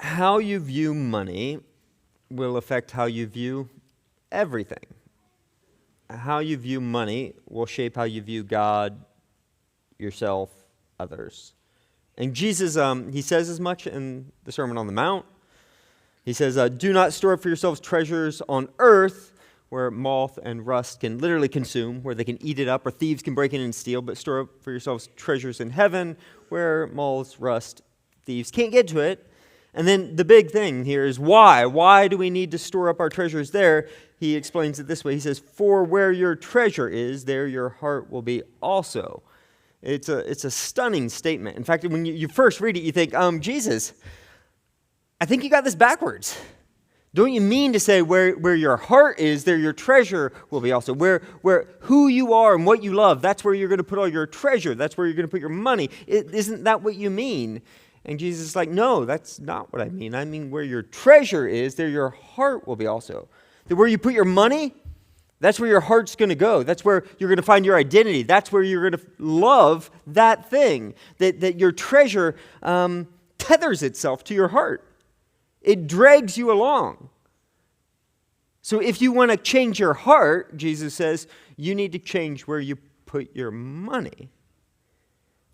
how you view money will affect how you view everything. How you view money will shape how you view God, yourself, others. And Jesus, he says as much in the Sermon on the Mount. He says, do not store up for yourselves treasures on earth, where moth and rust can literally consume, where they can eat it up, or thieves can break in and steal, but store up for yourselves treasures in heaven, where moths, rust, thieves can't get to it. And then the big thing here is why? Why do we need to store up our treasures there? He explains it this way. He says, for where your treasure is, there your heart will be also. It's a stunning statement. In fact, when you first read it, you think, Jesus, I think you got this backwards. Don't you mean to say where your heart is, there your treasure will be also? Where who you are and what you love, that's where you're going to put all your treasure. That's where you're going to put your money. Isn't that what you mean? And Jesus is like, no, that's not what I mean. I mean where your treasure is, there your heart will be also. That where you put your money, that's where your heart's going to go. That's where you're going to find your identity. That's where you're going to love that thing. That your treasure tethers itself to your heart. It drags you along. So if you want to change your heart, Jesus says, you need to change where you put your money.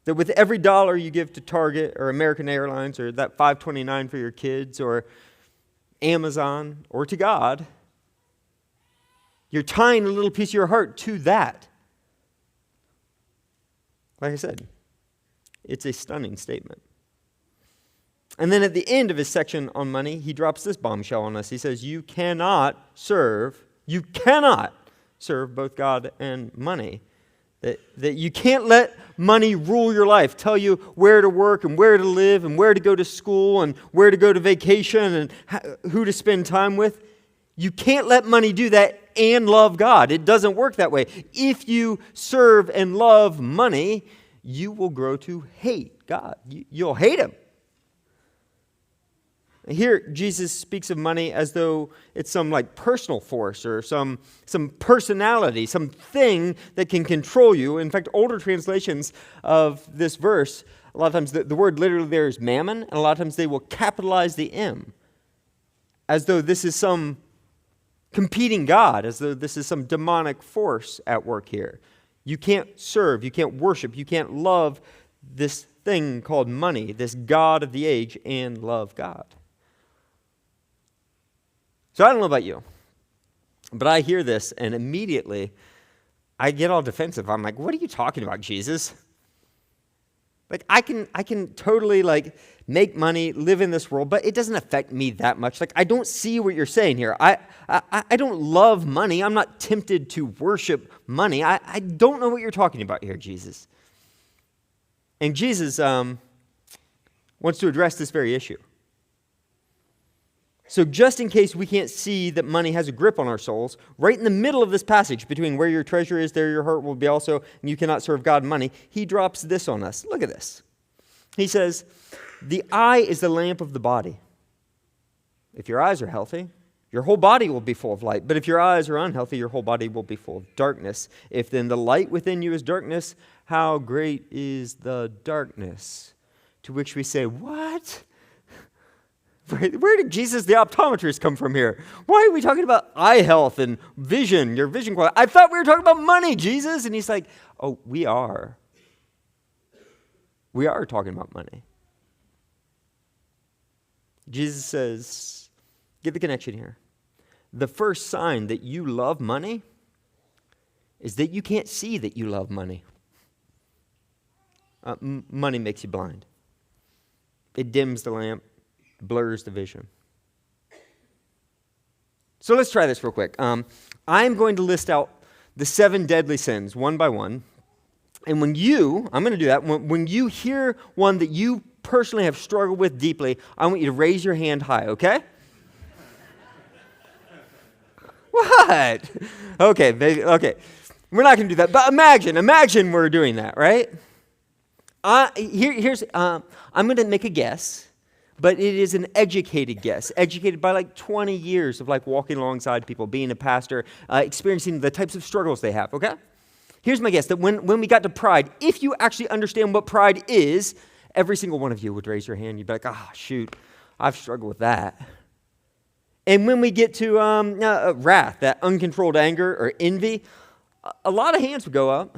That with every dollar you give to Target or American Airlines or that $5.29 for your kids or Amazon or to God, you're tying a little piece of your heart to that. Like I said, it's a stunning statement. And then at the end of his section on money, he drops this bombshell on us. He says, you cannot serve both God and money. That you can't let money rule your life, tell you where to work and where to live and where to go to school and where to go to vacation and who to spend time with. You can't let money do that and love God. It doesn't work that way. If you serve and love money, you will grow to hate God. You'll hate him. Here, Jesus speaks of money as though it's some like personal force or some personality, some thing that can control you. In fact, older translations of this verse, a lot of times the word literally there is mammon, and a lot of times they will capitalize the M, as though this is some competing God, as though this is some demonic force at work here. You can't serve, you can't worship, you can't love this thing called money, this God of the age, and love God. So I don't know about you, but I hear this and immediately I get all defensive. I'm like, what are you talking about, Jesus? Like I can totally like make money, live in this world, but it doesn't affect me that much. Like I don't see what you're saying here. I don't love money. I'm not tempted to worship money. I don't know what you're talking about here, Jesus. And Jesus wants to address this very issue. So just in case we can't see that money has a grip on our souls, right in the middle of this passage, between where your treasure is, there your heart will be also, and you cannot serve God and money, he drops this on us. Look at this. He says, the eye is the lamp of the body. If your eyes are healthy, your whole body will be full of light. But if your eyes are unhealthy, your whole body will be full of darkness. If then the light within you is darkness, how great is the darkness? To which we say, what? Where did Jesus the optometrist come from here? Why are we talking about eye health and vision, your vision quality? I thought we were talking about money, Jesus. And he's like, oh, we are. We are talking about money. Jesus says, get the connection here. The first sign that you love money is that you can't see that you love money. Money makes you blind. It dims the lamp. Blurs the vision. So let's try this real quick. I'm going to list out the 7 deadly sins one by one. And I'm going to do that. When you hear one that you personally have struggled with deeply, I want you to raise your hand high, okay? What? Okay. We're not going to do that. But imagine we're doing that, right? I'm going to make a guess. But it is an educated guess, educated by like 20 years of like walking alongside people, being a pastor, experiencing the types of struggles they have, okay? Here's my guess, that when we got to pride, if you actually understand what pride is, every single one of you would raise your hand. You'd be like, shoot, I've struggled with that. And when we get to wrath, that uncontrolled anger or envy, a lot of hands would go up.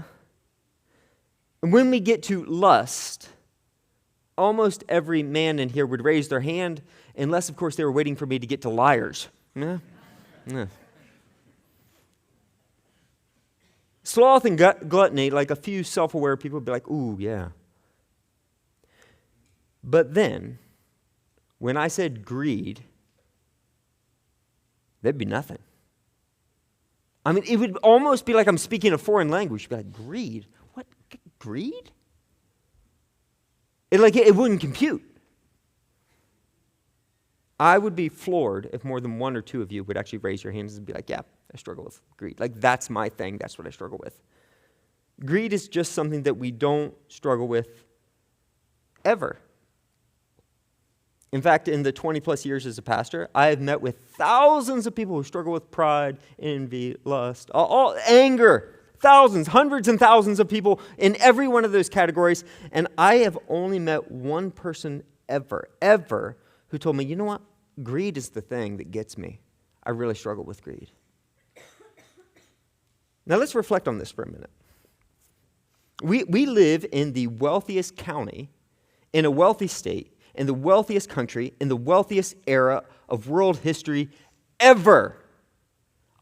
And when we get to lust, almost every man in here would raise their hand, unless, of course, they were waiting for me to get to liars. Yeah. Sloth and gluttony, like a few self-aware people would be like, ooh, yeah. But then, when I said greed, there'd be nothing. I mean, it would almost be like I'm speaking a foreign language. You'd be like, greed? What? Greed? It wouldn't compute. I would be floored if more than one or two of you would actually raise your hands and be like, yeah, I struggle with greed. Like, that's my thing. That's what I struggle with. Greed is just something that we don't struggle with ever. In fact, in the 20-plus years as a pastor, I have met with thousands of people who struggle with pride, envy, lust, all anger. Thousands, hundreds and thousands of people in every one of those categories. And I have only met one person ever, who told me, you know what? Greed is the thing that gets me. I really struggle with greed. Now let's reflect on this for a minute. We live in the wealthiest county, in a wealthy state, in the wealthiest country, in the wealthiest era of world history ever.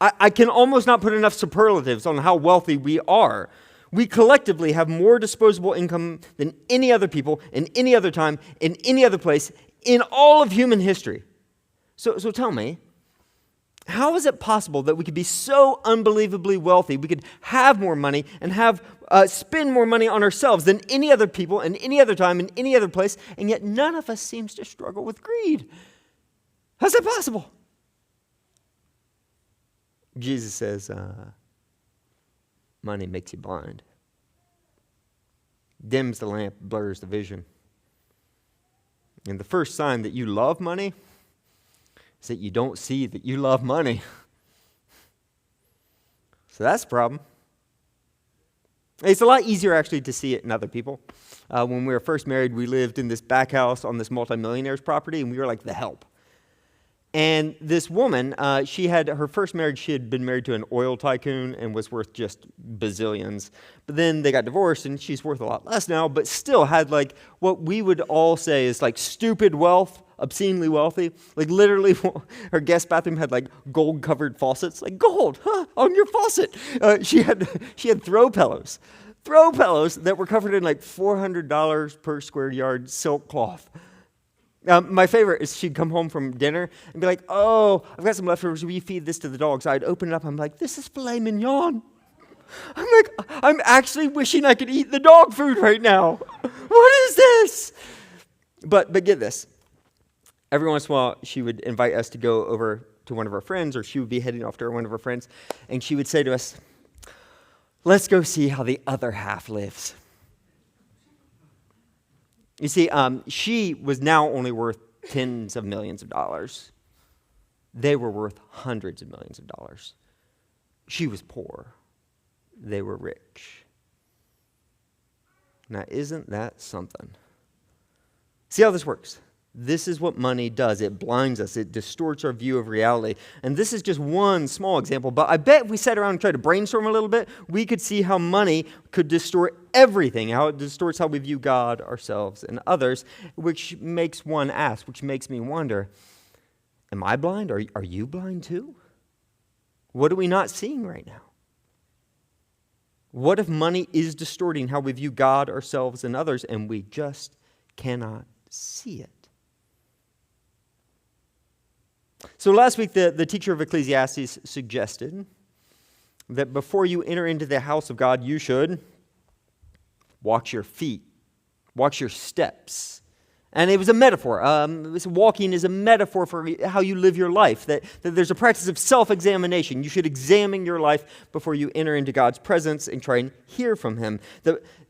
I can almost not put enough superlatives on how wealthy we are. We collectively have more disposable income than any other people, in any other time, in any other place, in all of human history. So tell me, how is it possible that we could be so unbelievably wealthy, we could have more money and spend more money on ourselves than any other people in any other time, in any other place, and yet none of us seems to struggle with greed? How's that possible? Jesus says, money makes you blind. Dims the lamp, blurs the vision. And the first sign that you love money is that you don't see that you love money. So that's a problem. It's a lot easier actually to see it in other people. When we were first married, we lived in this back house on this multimillionaire's property, and we were like the help. And this woman, she had her first marriage, she had been married to an oil tycoon and was worth just bazillions. But then they got divorced, and she's worth a lot less now, but still had like what we would all say is like stupid wealth, obscenely wealthy. Like literally, her guest bathroom had like gold-covered faucets, like gold, on your faucet. She had throw pillows that were covered in like $400 per square yard silk cloth. My favorite is she'd come home from dinner and be like, oh, I've got some leftovers. Will you feed this to the dogs? I'd open it up. I'm like, this is filet mignon. I'm like, I'm actually wishing I could eat the dog food right now. What is this? But get this. Every once in a while, she would invite us to go over to one of her friends, or she would be heading off to one of her friends, and she would say to us, let's go see how the other half lives. You see, she was now only worth tens of millions of dollars. They were worth hundreds of millions of dollars. She was poor. They were rich. Now, isn't that something? See how this works? This is what money does. It blinds us. It distorts our view of reality. And this is just one small example, but I bet if we sat around and tried to brainstorm a little bit, we could see how money could distort everything, how it distorts how we view God, ourselves, and others, which makes one ask, which makes me wonder, am I blind? Are you blind too? What are we not seeing right now? What if money is distorting how we view God, ourselves, and others, and we just cannot see it? So last week, the teacher of Ecclesiastes suggested that before you enter into the house of God, you should watch your feet, watch your steps. And it was a metaphor. Walking is a metaphor for how you live your life, that there's a practice of self-examination. You should examine your life before you enter into God's presence and try and hear from Him.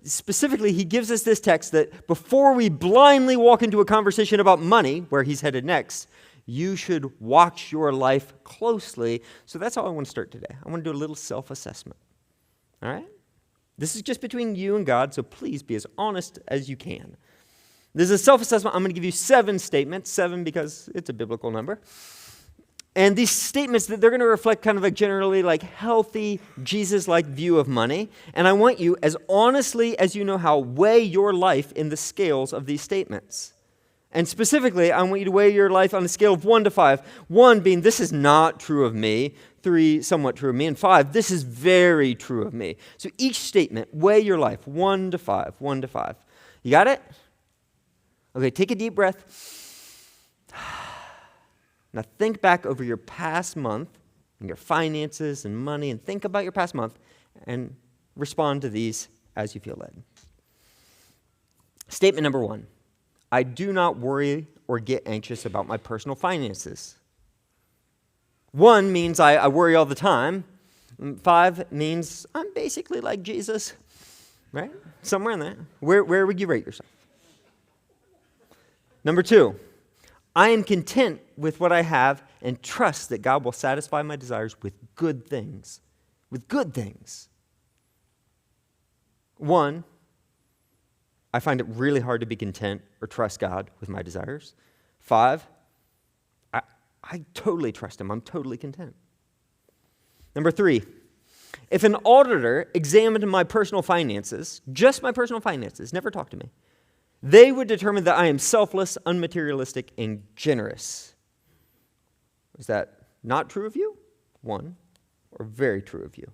Specifically, he gives us this text that before we blindly walk into a conversation about money, where he's headed next, you should watch your life closely. So that's how I want to start today. I want to do a little self-assessment. All right? This is just between you and God, so please be as honest as you can. This is a self-assessment. I'm going to give you 7 statements, 7 because it's a biblical number. And these statements, they're going to reflect kind of a generally like healthy, Jesus-like view of money. And I want you, as honestly as you know how, weigh your life in the scales of these statements. And specifically, I want you to weigh your life on a scale of 1 to 5. 1 being, this is not true of me. 3, somewhat true of me. And 5, this is very true of me. So each statement, weigh your life, 1 to 5, 1 to 5. You got it? Okay, take a deep breath. Now think back over your past month and your finances and money, and think about your past month and respond to these as you feel led. Statement number 1. I do not worry or get anxious about my personal finances. 1 means I worry all the time. 5 means I'm basically like Jesus, right? Somewhere in there. Where would you rate yourself? Number 2, I am content with what I have and trust that God will satisfy my desires with good things. With good things. 1, I find it really hard to be content or trust God with my desires. 5, I totally trust Him. I'm totally content. Number 3, if an auditor examined my personal finances, just my personal finances, never talked to me, they would determine that I am selfless, unmaterialistic, and generous. Is that not true of you? 1, or very true of you?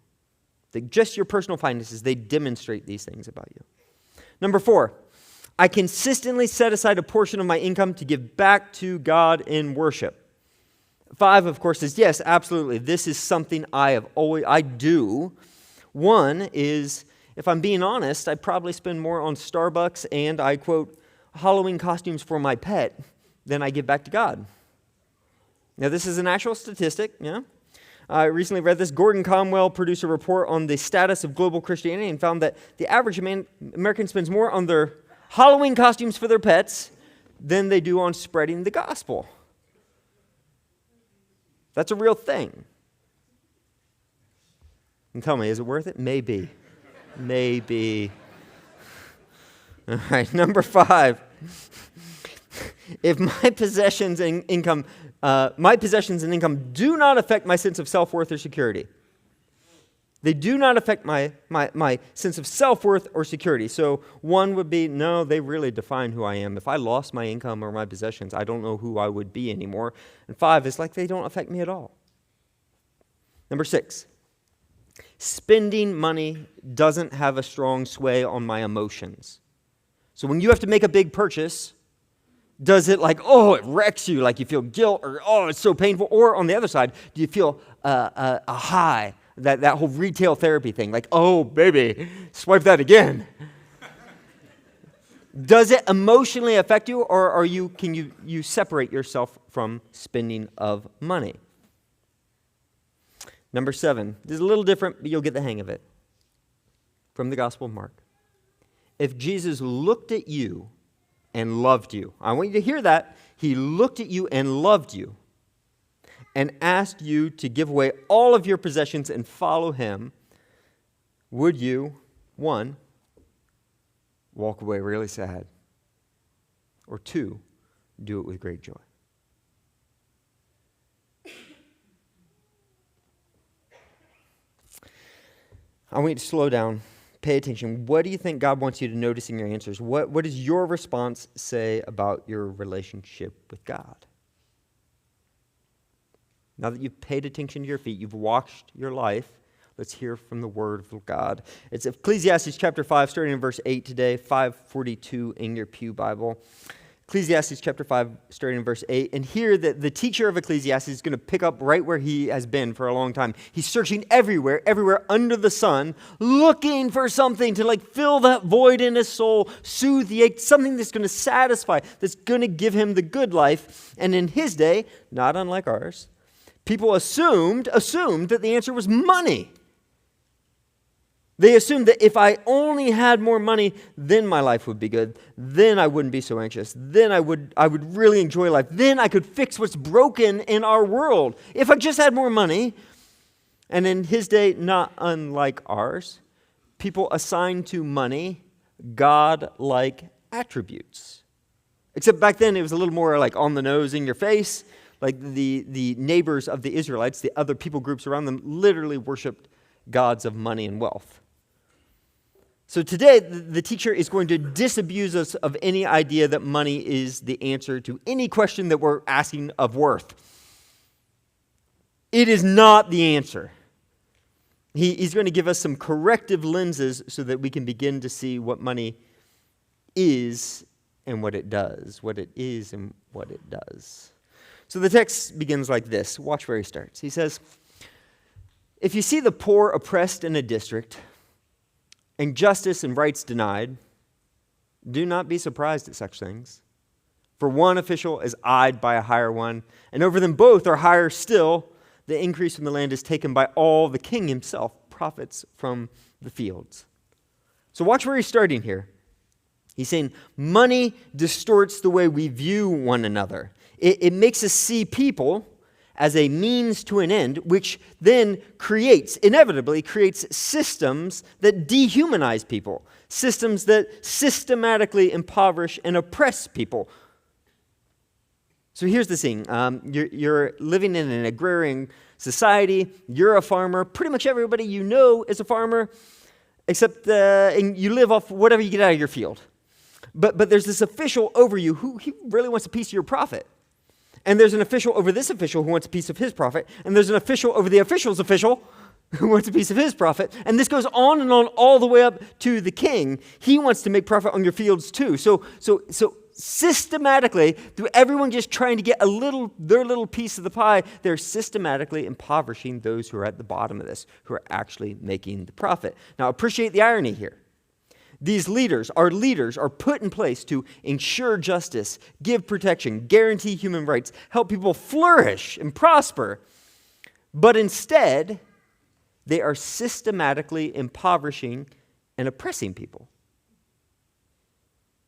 That just your personal finances, they demonstrate these things about you. Number 4, I consistently set aside a portion of my income to give back to God in worship. 5, of course, is yes, absolutely. This is something I do. 1 is, if I'm being honest, I probably spend more on Starbucks and I quote Halloween costumes for my pet than I give back to God. Now, this is an actual statistic, yeah? I recently read this. Gordon Conwell produced a report on the status of global Christianity and found that the average American spends more on their Halloween costumes for their pets than they do on spreading the gospel. That's a real thing. And tell me, is it worth it? Maybe. Maybe. All right, number 5. If my possessions and income do not affect my sense of self-worth or security. They do not affect my sense of self-worth or security. So 1 would be, no, they really define who I am. If I lost my income or my possessions, I don't know who I would be anymore. And 5 is like they don't affect me at all. Number 6, spending money doesn't have a strong sway on my emotions. So when you have to make a big purchase, does it like, oh, it wrecks you, like you feel guilt, or oh, it's so painful? Or on the other side, do you feel a high, that whole retail therapy thing, like, oh, baby, swipe that again? Does it emotionally affect you, or can you separate yourself from spending of money? Number 7, this is a little different, but you'll get the hang of it. From the Gospel of Mark. If Jesus looked at you and loved you. I want you to hear that. He looked at you and loved you and asked you to give away all of your possessions and follow Him. Would you, 1, walk away really sad? Or 2, do it with great joy? I want you to slow down. Pay attention. What do you think God wants you to notice in your answers? What does your response say about your relationship with God? Now that you've paid attention to your feet, you've watched your life, let's hear from the Word of God. It's Ecclesiastes chapter 5, starting in verse 8 today, 542 in your pew Bible. Ecclesiastes chapter 5, starting in verse 8. And here, the teacher of Ecclesiastes is going to pick up right where he has been for a long time. He's searching everywhere under the sun, looking for something to like fill that void in his soul, soothe the ache, something that's going to satisfy, that's going to give him the good life. And in his day, not unlike ours, people assumed that the answer was money. They assumed that if I only had more money, then my life would be good. Then I wouldn't be so anxious. Then I would really enjoy life. Then I could fix what's broken in our world. If I just had more money. And in his day, not unlike ours, people assigned to money God-like attributes. Except back then it was a little more like on the nose, in your face. Like the neighbors of the Israelites, the other people groups around them, literally worshipped gods of money and wealth. So today, the teacher is going to disabuse us of any idea that money is the answer to any question that we're asking of worth. It is not the answer. He's going to give us some corrective lenses so that we can begin to see what money is and what it does. What it is and what it does. So the text begins like this. Watch where he starts. He says, "If you see the poor oppressed in a district, and justice and rights denied, do not be surprised at such things. For one official is eyed by a higher one, and over them both are higher still. The increase from the land is taken by all. The king himself profits from the fields." So watch where he's starting here. He's saying money distorts the way we view one another. It makes us see people as a means to an end, which then inevitably creates systems that dehumanize people, systems that systematically impoverish and oppress people. So here's the scene. You're living in an agrarian society. You're a farmer. Pretty much everybody you know is a farmer, except and you live off whatever you get out of your field. But there's this official over you who he really wants a piece of your profit. And there's an official over this official who wants a piece of his profit. And there's an official over the official's official who wants a piece of his profit. And this goes on and on all the way up to the king. He wants to make profit on your fields too. So systematically, through everyone just trying to get their little piece of the pie, they're systematically impoverishing those who are at the bottom of this, who are actually making the profit. Now, appreciate the irony here. These leaders are put in place to ensure justice, give protection, guarantee human rights, help people flourish and prosper. But instead, they are systematically impoverishing and oppressing people.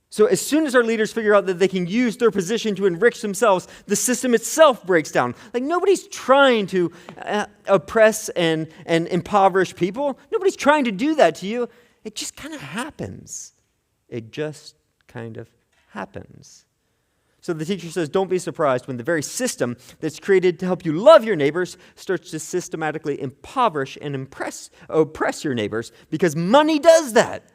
So as soon as our leaders figure out that they can use their position to enrich themselves, the system itself breaks down. Like nobody's trying to oppress and impoverish people. Nobody's trying to do that to you. It just kind of happens. It just kind of happens. So the teacher says, don't be surprised when the very system that's created to help you love your neighbors starts to systematically impoverish and oppress your neighbors, because money does that.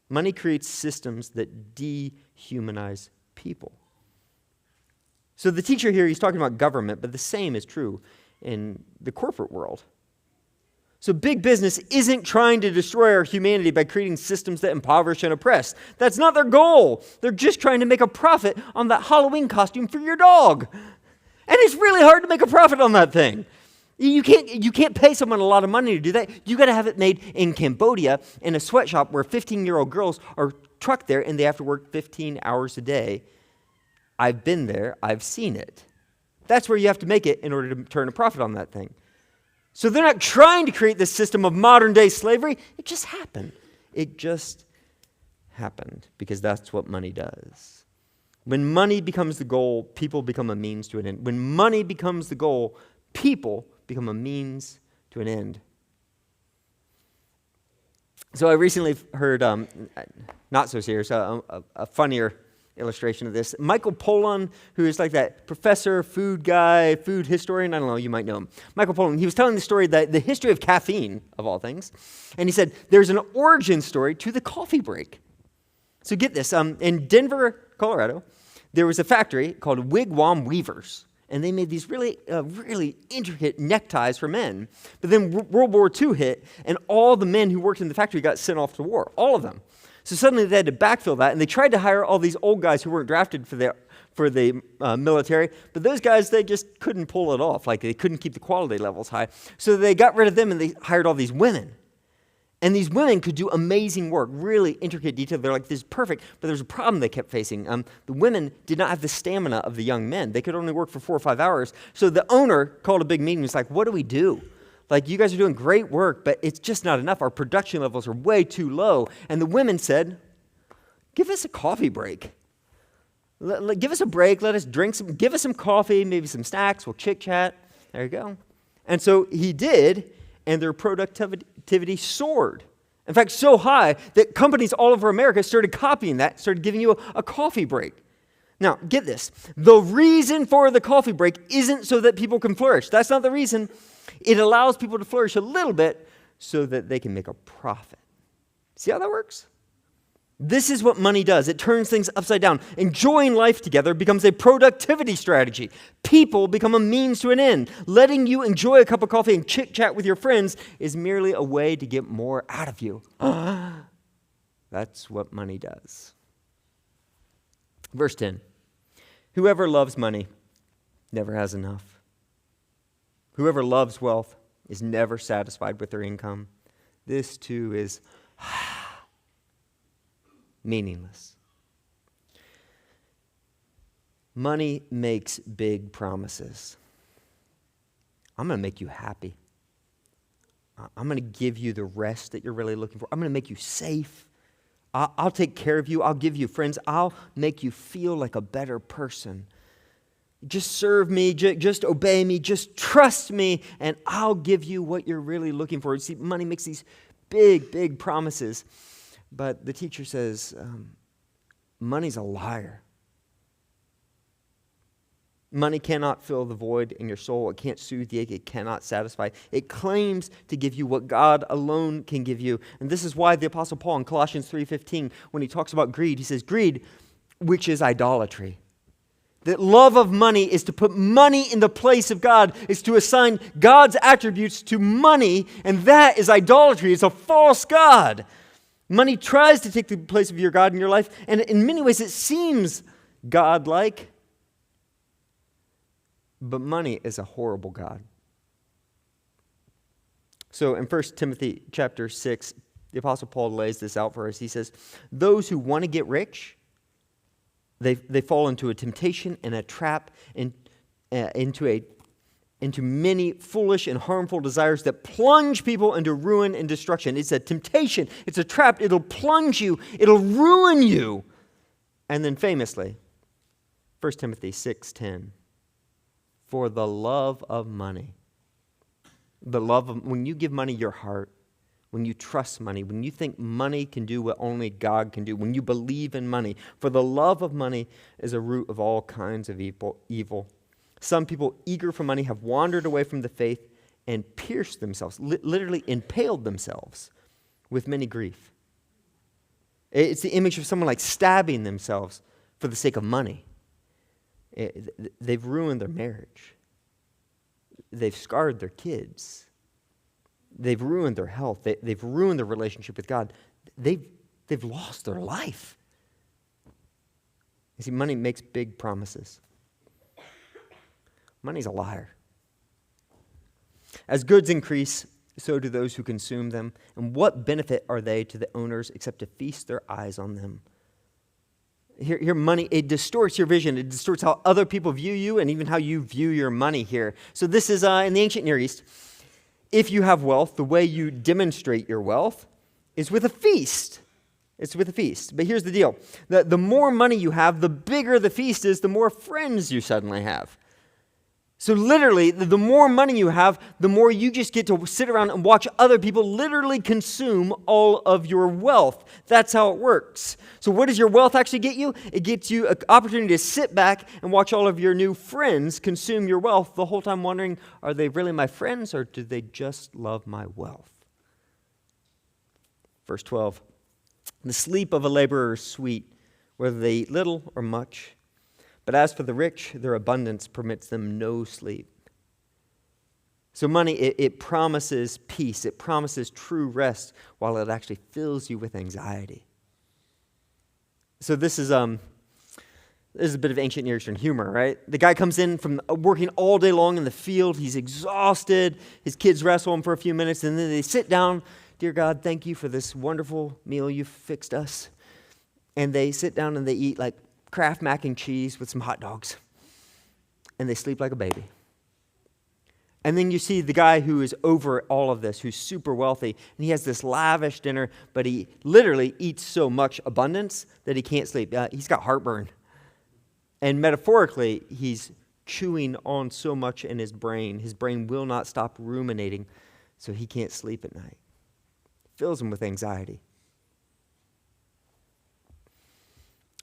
Money creates systems that dehumanize people. So the teacher here, he's talking about government, but the same is true in the corporate world. So big business isn't trying to destroy our humanity by creating systems that impoverish and oppress. That's not their goal. They're just trying to make a profit on that Halloween costume for your dog. And it's really hard to make a profit on that thing. You can't pay someone a lot of money to do that. You got to have it made in Cambodia in a sweatshop where 15-year-old girls are trucked there and they have to work 15 hours a day. I've been there. I've seen it. That's where you have to make it in order to turn a profit on that thing. So they're not trying to create this system of modern-day slavery. It just happened. It just happened because that's what money does. When money becomes the goal, people become a means to an end. When money becomes the goal, people become a means to an end. So I recently heard, not so serious, a funnier illustration of this. Michael Pollan, who is like that professor, food guy, food historian, I don't know, you might know him. Michael Pollan, he was telling the story, that the history of caffeine, of all things. And he said, there's an origin story to the coffee break. So get this, in Denver, Colorado, there was a factory called Wigwam Weavers. And they made these really intricate neckties for men. But then World War II hit, and all the men who worked in the factory got sent off to war, all of them. So suddenly they had to backfill that, and they tried to hire all these old guys who weren't drafted for the military, but those guys, they just couldn't pull it off. Like, they couldn't keep the quality levels high. So they got rid of them, and they hired all these women. And these women could do amazing work, really intricate detail. They're like, this is perfect, but there's a problem they kept facing. The women did not have the stamina of the young men. They could only work for 4 or 5 hours. So the owner called a big meeting. He was like, what do we do? Like, you guys are doing great work, but it's just not enough. Our production levels are way too low. And the women said, give us a coffee break. Give us a break. Let us drink give us some coffee, maybe some snacks. We'll chit-chat. There you go. And so he did, and their productivity soared. In fact, so high that companies all over America started copying that, started giving you a coffee break. Now, get this. The reason for the coffee break isn't so that people can flourish. That's not the reason. It allows people to flourish a little bit so that they can make a profit. See how that works? This is what money does. It turns things upside down. Enjoying life together becomes a productivity strategy. People become a means to an end. Letting you enjoy a cup of coffee and chit-chat with your friends is merely a way to get more out of you. That's what money does. Verse 10. Whoever loves money never has enough. Whoever loves wealth is never satisfied with their income. This too is meaningless. Money makes big promises. I'm going to make you happy. I'm going to give you the rest that you're really looking for. I'm going to make you safe. I'll take care of you. I'll give you friends. I'll make you feel like a better person. Just serve me. Just obey me. Just trust me, and I'll give you what you're really looking for. You see, money makes these big, big promises. But the teacher says, money's a liar. Money cannot fill the void in your soul. It can't soothe the ache. It cannot satisfy. It claims to give you what God alone can give you. And this is why the Apostle Paul in Colossians 3:15, when he talks about greed, he says, greed, which is idolatry. That love of money is to put money in the place of God, is to assign God's attributes to money, and that is idolatry. It's a false god. Money tries to take the place of your God in your life, and in many ways it seems God-like, but money is a horrible god. So in 1 Timothy chapter 6, the Apostle Paul lays this out for us. He says, those who want to get rich, they fall into a temptation and a trap, and into many foolish and harmful desires that plunge people into ruin and destruction. It's a temptation. It's a trap. It'll plunge you. It'll ruin you. And then famously, 1 Timothy 6:10, for the love of money. When you give money your heart, when you trust money, when you think money can do what only God can do, when you believe in money, for the love of money is a root of all kinds of evil. Some people eager for money have wandered away from the faith and pierced themselves, literally impaled themselves with many grief. It's the image of someone like stabbing themselves for the sake of money. They've ruined their marriage. They've scarred their kids. They've ruined their health. They've ruined their relationship with God. They've lost their life. You see, money makes big promises. Money's a liar. As goods increase, so do those who consume them. And what benefit are they to the owners except to feast their eyes on them? Here, money, it distorts your vision. It distorts how other people view you and even how you view your money here. So this is in the ancient Near East. If you have wealth, the way you demonstrate your wealth is with a feast. It's with a feast. But here's the deal. The more money you have, the bigger the feast is, the more friends you suddenly have. So literally, the more money you have, the more you just get to sit around and watch other people literally consume all of your wealth. That's how it works. So what does your wealth actually get you? It gets you an opportunity to sit back and watch all of your new friends consume your wealth, the whole time wondering, are they really my friends or do they just love my wealth? Verse 12, the sleep of a laborer is sweet, whether they eat little or much. But as for the rich, their abundance permits them no sleep. So money, it promises peace. It promises true rest while it actually fills you with anxiety. So this is a bit of ancient Near Eastern humor, right? The guy comes in from working all day long in the field. He's exhausted. His kids wrestle him for a few minutes, and then they sit down. Dear God, thank you for this wonderful meal you've fixed us. And they sit down and they eat like Kraft mac and cheese with some hot dogs. And they sleep like a baby. And then you see the guy who is over all of this, who's super wealthy, and he has this lavish dinner, but he literally eats so much abundance that he can't sleep. He's got heartburn. And metaphorically, he's chewing on so much in his brain. His brain will not stop ruminating, so he can't sleep at night. fills him with anxiety.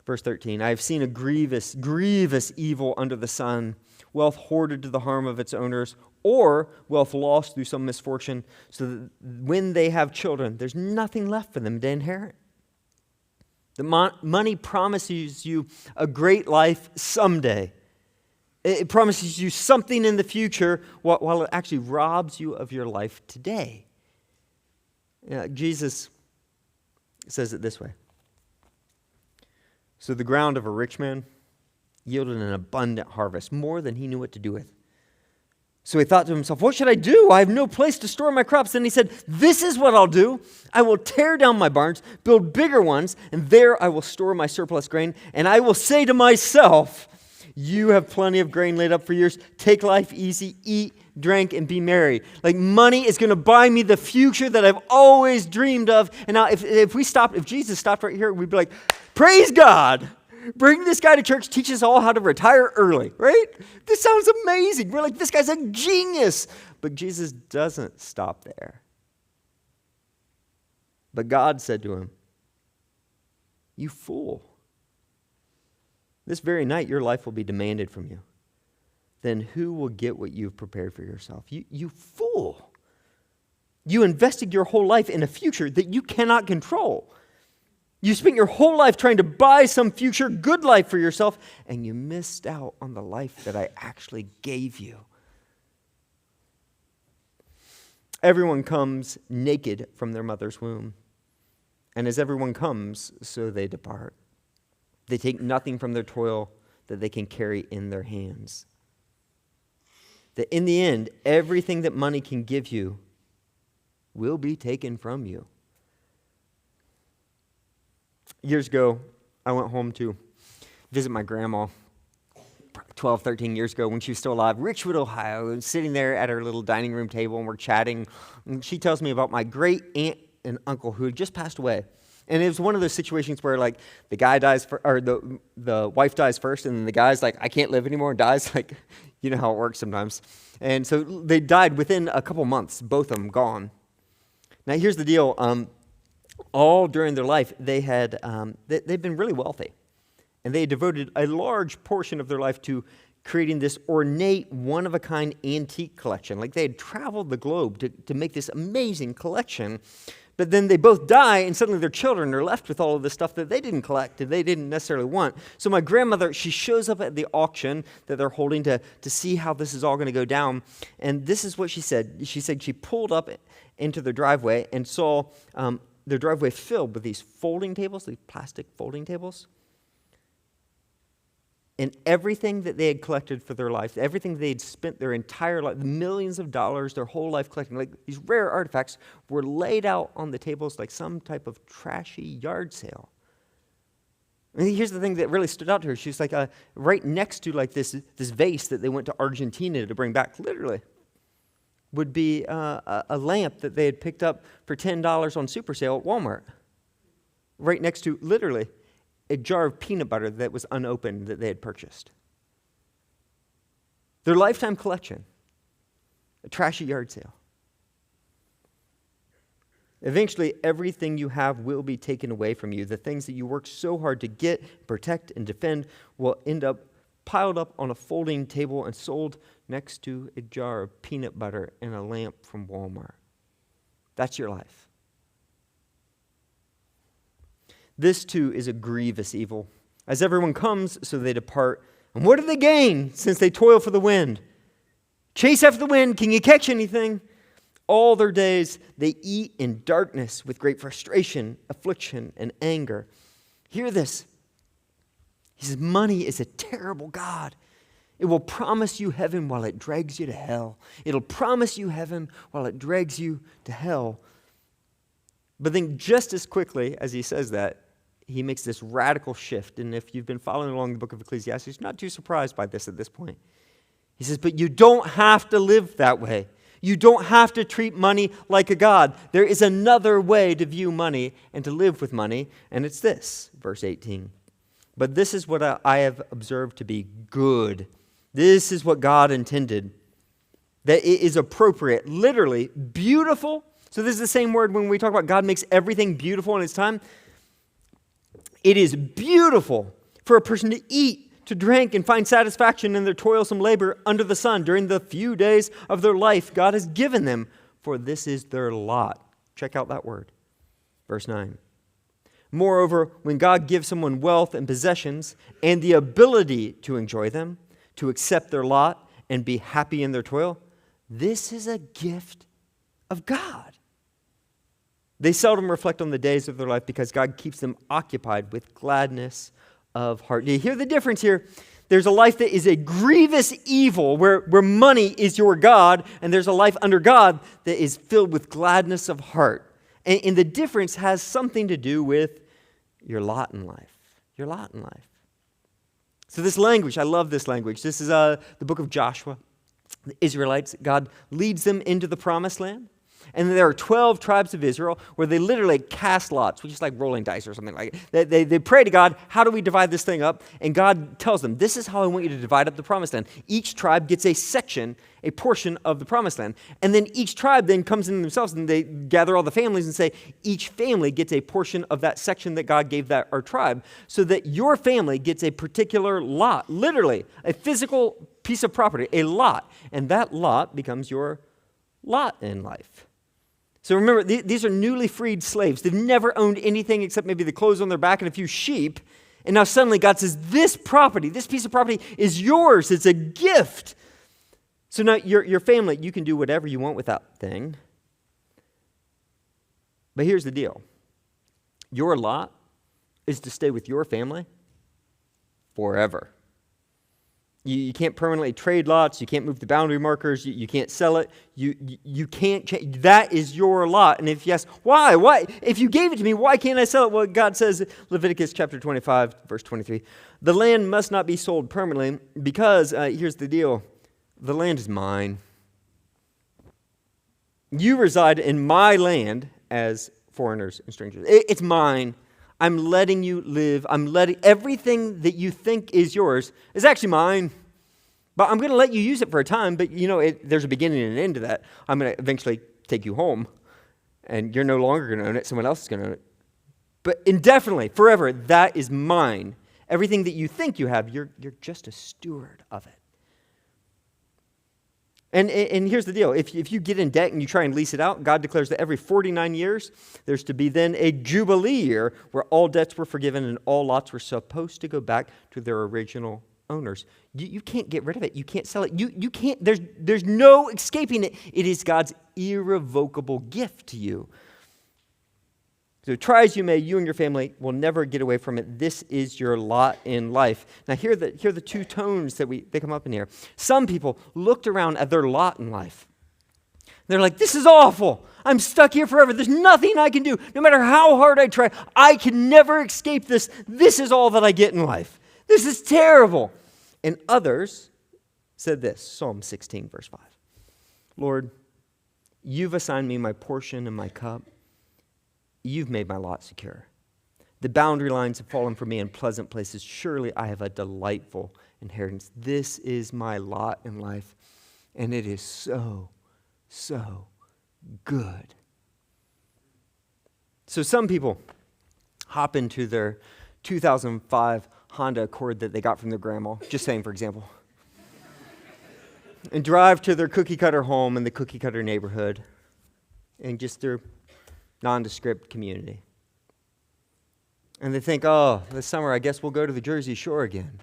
Verse 13, I have seen a grievous, grievous evil under the sun, wealth hoarded to the harm of its owners, or wealth lost through some misfortune, so that when they have children, there's nothing left for them to inherit. The money promises you a great life someday. It promises you something in the future while it actually robs you of your life today. Jesus says it this way. So the ground of a rich man yielded an abundant harvest, more than he knew what to do with. So he thought to himself, what should I do? I have no place to store my crops. Then he said, this is what I'll do. I will tear down my barns, build bigger ones, and there I will store my surplus grain. And I will say to myself, you have plenty of grain laid up for years. Take life easy, eat, drink, and be merry. Like money is going to buy me the future that I've always dreamed of. And now if Jesus stopped right here, we'd be like, praise God. Bring this guy to church, teach us all how to retire early, right? This sounds amazing. We're like, this guy's a genius. But Jesus doesn't stop there. But God said to him, you fool. This very night your life will be demanded from you. Then who will get what you've prepared for yourself? You fool. You invested your whole life in a future that you cannot control. You spent your whole life trying to buy some future good life for yourself, and you missed out on the life that I actually gave you. Everyone comes naked from their mother's womb, and as everyone comes, so they depart. They take nothing from their toil that they can carry in their hands. That in the end, everything that money can give you will be taken from you. Years ago, I went home to visit my grandma 12, 13 years ago when she was still alive, Richwood, Ohio. I was sitting there at her little dining room table and we're chatting. And she tells me about my great aunt and uncle who had just passed away. And it was one of those situations where like the guy dies, or the wife dies first, and then the guy's like, I can't live anymore, and dies. Like, you know how it works sometimes. And so they died within a couple months, both of them gone. Now here's the deal. All during their life, they'd been really wealthy. And they devoted a large portion of their life to creating this ornate, one-of-a-kind antique collection. Like they had traveled the globe to make this amazing collection. But then they both die, and suddenly their children are left with all of this stuff that they didn't collect and they didn't necessarily want. So my grandmother, she shows up at the auction that they're holding to see how this is all going to go down. And this is what she said. She said she pulled up into their driveway and saw their driveway filled with these folding tables, these plastic folding tables. And everything that they had collected for their life, everything they'd spent their entire life, millions of dollars, their whole life collecting, like these rare artifacts, were laid out on the tables like some type of trashy yard sale. And here's the thing that really stood out to her. She was like, right next to like this vase that they went to Argentina to bring back, literally, would be a lamp that they had picked up for $10 on super sale at Walmart. Right next to, literally, a jar of peanut butter that was unopened that they had purchased. Their lifetime collection, a trashy yard sale. Eventually, everything you have will be taken away from you. The things that you worked so hard to get, protect, and defend will end up piled up on a folding table and sold next to a jar of peanut butter and a lamp from Walmart. That's your life. This too is a grievous evil. As everyone comes, so they depart. And what do they gain since they toil for the wind? Chase after the wind, can you catch anything? All their days they eat in darkness with great frustration, affliction, and anger. Hear this. He says, money is a terrible God. It will promise you heaven while it drags you to hell. It'll promise you heaven while it drags you to hell. But then just as quickly as he says that, he makes this radical shift. And if you've been following along the book of Ecclesiastes, you're not too surprised by this at this point. He says, but you don't have to live that way. You don't have to treat money like a god. There is another way to view money and to live with money, and it's this, verse 18. But this is what I have observed to be good. This is what God intended, that it is appropriate, literally beautiful So this is the same word when we talk about God makes everything beautiful in its time. It is beautiful for a person to eat, to drink, and find satisfaction in their toilsome labor under the sun during the few days of their life God has given them, for this is their lot. Check out that word. Verse 9. Moreover, when God gives someone wealth and possessions and the ability to enjoy them, to accept their lot and be happy in their toil, this is a gift of God. They seldom reflect on the days of their life because God keeps them occupied with gladness of heart. Do you hear the difference here? There's a life that is a grievous evil where money is your God, and there's a life under God that is filled with gladness of heart. And the difference has something to do with your lot in life. Your lot in life. So this language, I love this language. This is the book of Joshua. The Israelites, God leads them into the promised land. And there are 12 tribes of Israel where they literally cast lots, which is like rolling dice or something like that. They pray to God, how do we divide this thing up? And God tells them, this is how I want you to divide up the promised land. Each tribe gets a section, a portion of the promised land. And then each tribe then comes in themselves and they gather all the families and say, each family gets a portion of that section that God gave our tribe, so that your family gets a particular lot, literally a physical piece of property, a lot. And that lot becomes your lot in life. So remember, these are newly freed slaves. They've never owned anything except maybe the clothes on their back and a few sheep. And now suddenly God says, this property, this piece of property is yours. It's a gift. So now your family, you can do whatever you want with that thing. But here's the deal. Your lot is to stay with your family forever. You can't permanently trade lots. You can't move the boundary markers. You can't sell it. You can't change. That is your lot. And if you ask, why? Why? If you gave it to me, why can't I sell it? Well, God says, Leviticus chapter 25, verse 23, the land must not be sold permanently because, here's the deal, the land is mine. You reside in my land as foreigners and strangers. It's mine. I'm letting you live. I'm letting everything that you think is yours is actually mine. But I'm going to let you use it for a time. But there's a beginning and an end to that. I'm going to eventually take you home, and you're no longer going to own it. Someone else is going to own it. But indefinitely, forever, that is mine. Everything that you think you have, you're just a steward of it. And here's the deal. If you get in debt and you try and lease it out, God declares that every 49 years, there's to be then a jubilee year where all debts were forgiven and all lots were supposed to go back to their original owners. You can't get rid of it. You can't sell it. You can't. There's no escaping it. It is God's irrevocable gift to you. So try as you may, you and your family will never get away from it. This is your lot in life. Now here are the two tones that they come up in here. Some people looked around at their lot in life. They're like, this is awful. I'm stuck here forever. There's nothing I can do. No matter how hard I try, I can never escape this. This is all that I get in life. This is terrible. And others said this, Psalm 16, verse 5. Lord, you've assigned me my portion and my cup. You've made my lot secure. The boundary lines have fallen for me in pleasant places. Surely I have a delightful inheritance. This is my lot in life, and it is so, so good. So some people hop into their 2005 Honda Accord that they got from their grandma, just saying, for example, and drive to their cookie-cutter home in the cookie-cutter neighborhood and just their nondescript community. And they think, oh, this summer I guess we'll go to the Jersey Shore again.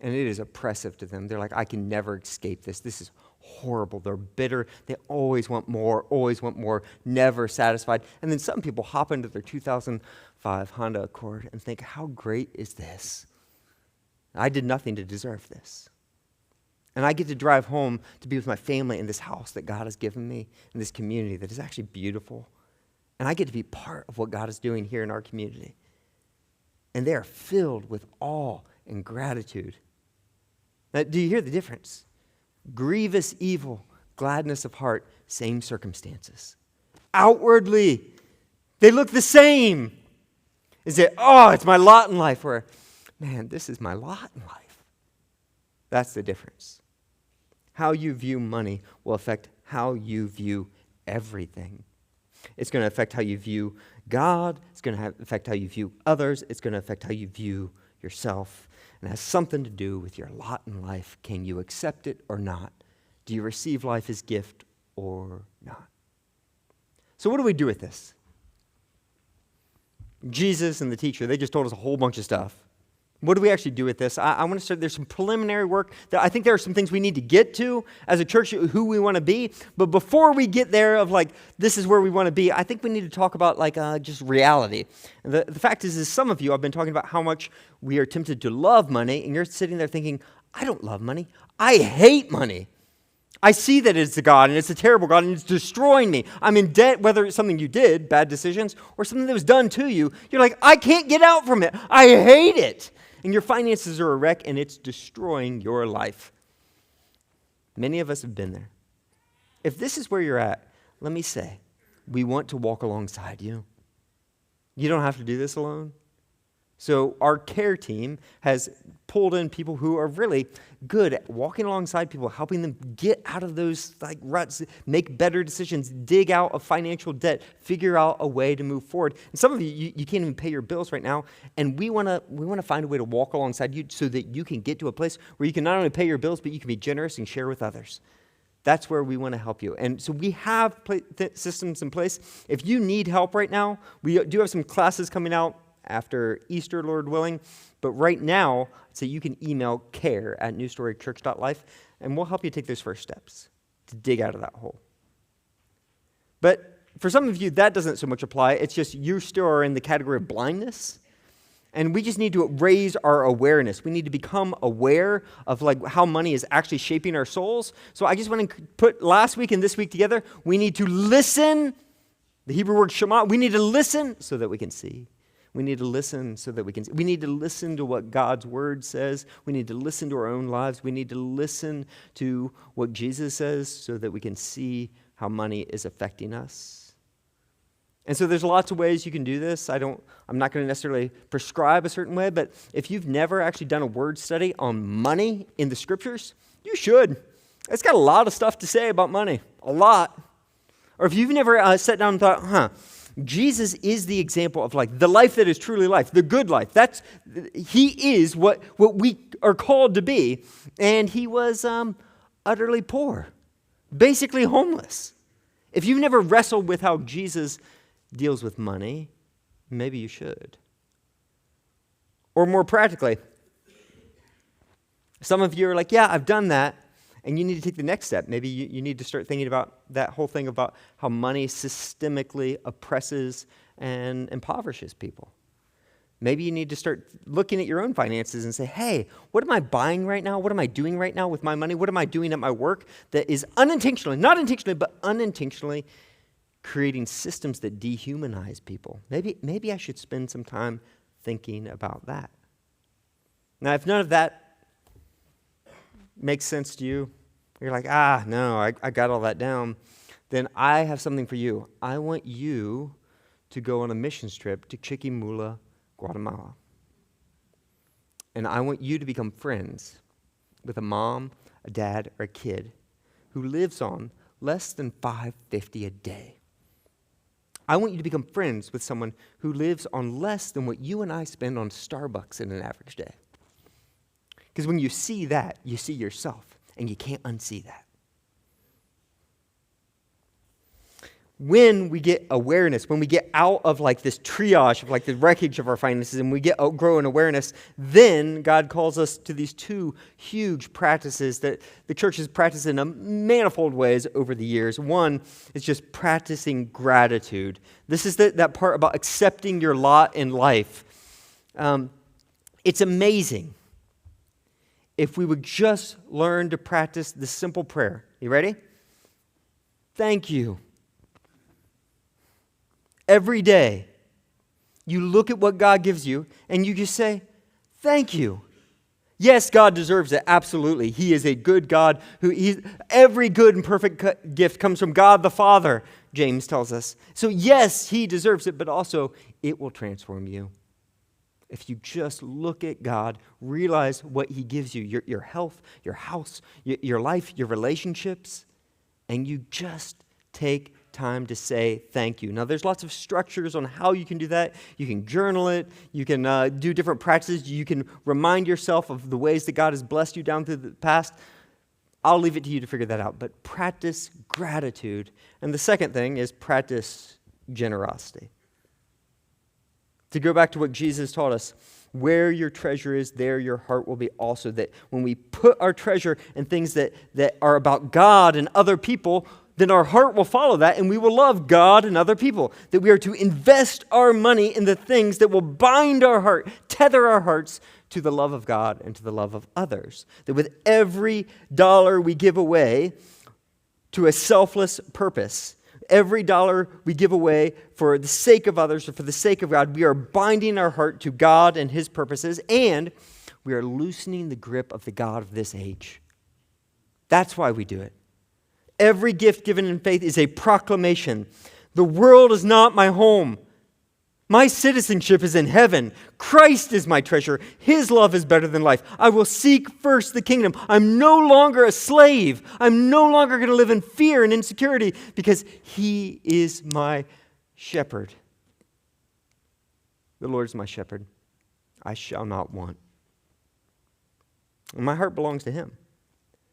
And it is oppressive to them. They're like, I can never escape this. This is horrible. They're bitter. They always want more, never satisfied. And then some people hop into their 2005 Honda Accord and think, how great is this? I did nothing to deserve this. And I get to drive home to be with my family in this house that God has given me, in this community that is actually beautiful. And I get to be part of what God is doing here in our community. And they are filled with awe and gratitude. Now, do you hear the difference? Grievous evil, gladness of heart, same circumstances. Outwardly, they look the same. Is it, oh, it's my lot in life, or, man, this is my lot in life. That's the difference. How you view money will affect how you view everything It's going to affect how you view God. It's going to affect how you view others. It's going to affect how you view yourself. And it has something to do with your lot in life. Can you accept it or not? Do you receive life as gift or not? So what do we do with this? Jesus and the teacher, they just told us a whole bunch of stuff. What do we actually do with this? I want to start, there's some preliminary work that I think there are some things we need to get to as a church, who we want to be. But before we get there of like, this is where we want to be, I think we need to talk about like just reality. The fact is some of you, I've been talking about how much we are tempted to love money, and you're sitting there thinking, I don't love money. I hate money. I see that it's a God, and it's a terrible God, and it's destroying me. I'm in debt, whether it's something you did, bad decisions, or something that was done to you. You're like, I can't get out from it. I hate it. And your finances are a wreck, and it's destroying your life. Many of us have been there. If this is where you're at, let me say, we want to walk alongside you. You don't have to do this alone. So our care team has pulled in people who are really good at walking alongside people, helping them get out of those like ruts, make better decisions, dig out of financial debt, figure out a way to move forward. And some of you can't even pay your bills right now, and we want to find a way to walk alongside you so that you can get to a place where you can not only pay your bills, but you can be generous and share with others. That's where we want to help you. And so we have systems in place. If you need help right now, we do have some classes coming out after Easter, Lord willing. But right now, so you can email care@newstorychurch.life, and we'll help you take those first steps to dig out of that hole. But for some of you, that doesn't so much apply. It's just you still are in the category of blindness. And we just need to raise our awareness. We need to become aware of like how money is actually shaping our souls. So I just want to put last week and this week together. We need to listen. The Hebrew word shema. We need to listen so that we can see. We need to listen so that we can see. We need to listen to what God's word says. We need to listen to our own lives. We need to listen to what Jesus says so that we can see how money is affecting us. And so there's lots of ways you can do this. I'm not going to necessarily prescribe a certain way, but if you've never actually done a word study on money in the scriptures, you should. It's got a lot of stuff to say about money, a lot. Or if you've never sat down and thought, Jesus is the example of like the life that is truly life, the good life. He is what we are called to be. And he was utterly poor, basically homeless. If you've never wrestled with how Jesus deals with money, maybe you should. Or more practically, some of you are like, yeah, I've done that. And you need to take the next step. Maybe you need to start thinking about that whole thing about how money systemically oppresses and impoverishes people. Maybe you need to start looking at your own finances and say, hey, what am I buying right now? What am I doing right now with my money? What am I doing at my work that is unintentionally, not intentionally, but unintentionally creating systems that dehumanize people? Maybe I should spend some time thinking about that. Now, if none of that makes sense to you, you're like, no, I got all that down, then I have something for you. I want you to go on a missions trip to Chiquimula, Guatemala. And I want you to become friends with a mom, a dad, or a kid who lives on less than $5.50 a day. I want you to become friends with someone who lives on less than what you and I spend on Starbucks in an average day. Because when you see that, you see yourself, and you can't unsee that. When we get awareness, when we get out of like this triage of like the wreckage of our finances, and we grow in awareness, then God calls us to these two huge practices that the church has practiced in a manifold ways over the years. One is just practicing gratitude. This is that part about accepting your lot in life. It's amazing if we would just learn to practice the simple prayer. You ready? Thank you. Every day, you look at what God gives you, and you just say, thank you. Yes, God deserves it, absolutely. He is a good God. Every good and perfect gift comes from God the Father, James tells us. So yes, he deserves it, but also it will transform you. If you just look at God, realize what he gives you, your health, your house, your life, your relationships, and you just take time to say thank you. Now, there's lots of structures on how you can do that. You can journal it. You can do different practices. You can remind yourself of the ways that God has blessed you down through the past. I'll leave it to you to figure that out. But practice gratitude. And the second thing is practice generosity. To go back to what Jesus taught us, where your treasure is, there your heart will be also. That when we put our treasure in things that are about God and other people, then our heart will follow that and we will love God and other people. That we are to invest our money in the things that will bind our heart, tether our hearts to the love of God and to the love of others. That with every dollar we give away to a selfless purpose, every dollar we give away for the sake of others or for the sake of God, we are binding our heart to God and His purposes, and we are loosening the grip of the God of this age. That's why we do it. Every gift given in faith is a proclamation. The world is not my home. My citizenship is in heaven. Christ is my treasure. His love is better than life. I will seek first the kingdom. I'm no longer a slave. I'm no longer going to live in fear and insecurity because He is my shepherd. The Lord is my shepherd. I shall not want. And my heart belongs to Him.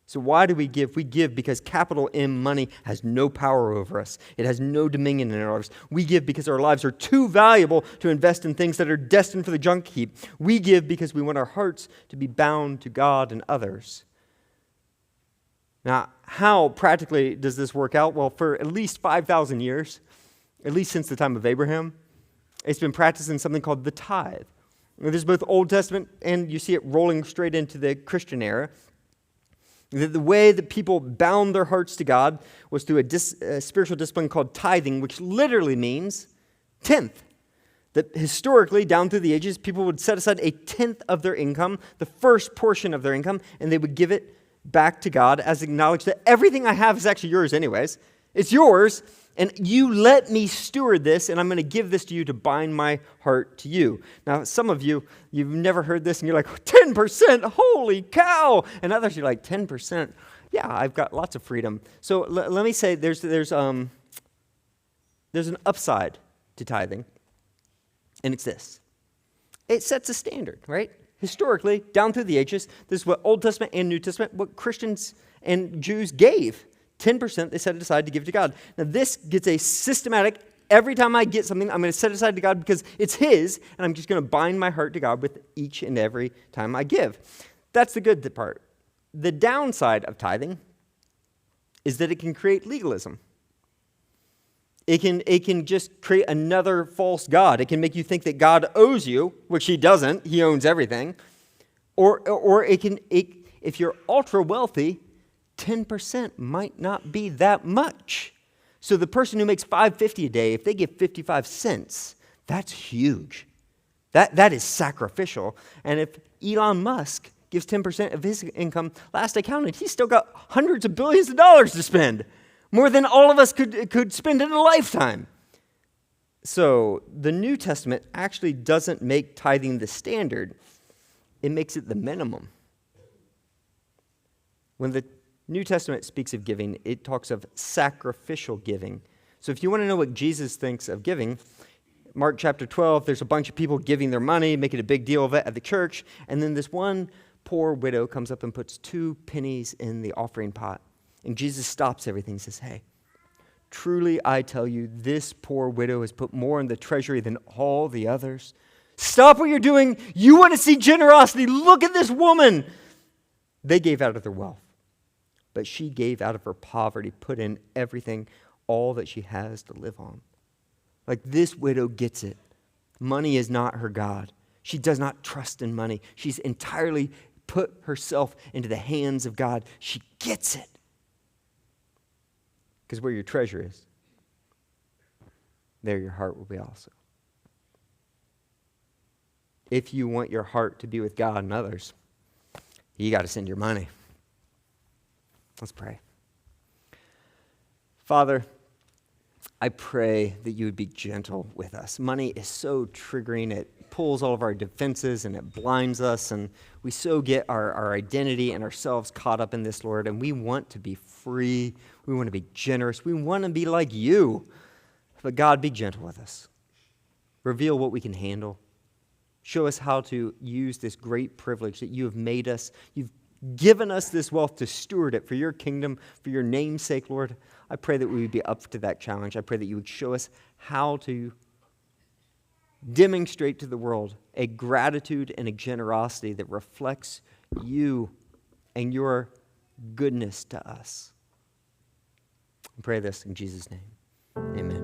So why do we give? We give because capital M money has no power over us. It has no dominion in our lives. We give because our lives are too valuable to invest in things that are destined for the junk heap. We give because we want our hearts to be bound to God and others. Now, how practically does this work out? Well, for at least 5,000 years, at least since the time of Abraham, it's been practiced in something called the tithe. There's both Old Testament and you see it rolling straight into the Christian era. The way that people bound their hearts to God was through a spiritual discipline called tithing, which literally means tenth. That historically, down through the ages, people would set aside a tenth of their income, the first portion of their income, and they would give it back to God as acknowledged that everything I have is actually yours anyways. It's yours, and you let me steward this, and I'm going to give this to you to bind my heart to you. Now, some of you, you've never heard this, and you're like, 10%, holy cow! And others, you're like, 10%? Yeah, I've got lots of freedom. So let me say there's an upside to tithing, and it's this. It sets a standard, right? Historically, down through the ages, this is what Old Testament and New Testament, what Christians and Jews gave. 10% they set it aside to give to God. Now this gets a systematic, every time I get something, I'm going to set it aside to God because it's His, and I'm just going to bind my heart to God with each and every time I give. That's the good part. The downside of tithing is that it can create legalism. It can just create another false God. It can make you think that God owes you, which He doesn't. He owns everything. Or if you're ultra wealthy, 10% might not be that much. So the person who makes $5.50 a day, if they give 55 cents, that's huge. That is sacrificial. And if Elon Musk gives 10% of his income, last I counted, he's still got hundreds of billions of dollars to spend. More than all of us could spend in a lifetime. So the New Testament actually doesn't make tithing the standard. It makes it the minimum. When the New Testament speaks of giving, it talks of sacrificial giving. So if you want to know what Jesus thinks of giving, Mark chapter 12, there's a bunch of people giving their money, making a big deal of it at the church, and then this one poor widow comes up and puts 2 pennies in the offering pot. And Jesus stops everything and says, hey, truly I tell you, this poor widow has put more in the treasury than all the others. Stop what you're doing. You want to see generosity. Look at this woman. They gave out of their wealth, but she gave out of her poverty, put in everything, all that she has to live on. Like this widow gets it. Money is not her God. She does not trust in money. She's entirely put herself into the hands of God. She gets it. Because where your treasure is, there your heart will be also. If you want your heart to be with God and others, you got to send your money. Let's pray. Father, I pray that you would be gentle with us. Money is so triggering. It pulls all of our defenses and it blinds us, and we so get our identity and ourselves caught up in this, Lord, and we want to be free. We want to be generous. We want to be like you. But God, be gentle with us. Reveal what we can handle. Show us how to use this great privilege that you have made us. You've given us this wealth to steward it for your kingdom, for your name's sake, Lord. I pray that we would be up to that challenge. I pray that you would show us how to demonstrate to the world a gratitude and a generosity that reflects you and your goodness to us. I pray this in Jesus' name. Amen.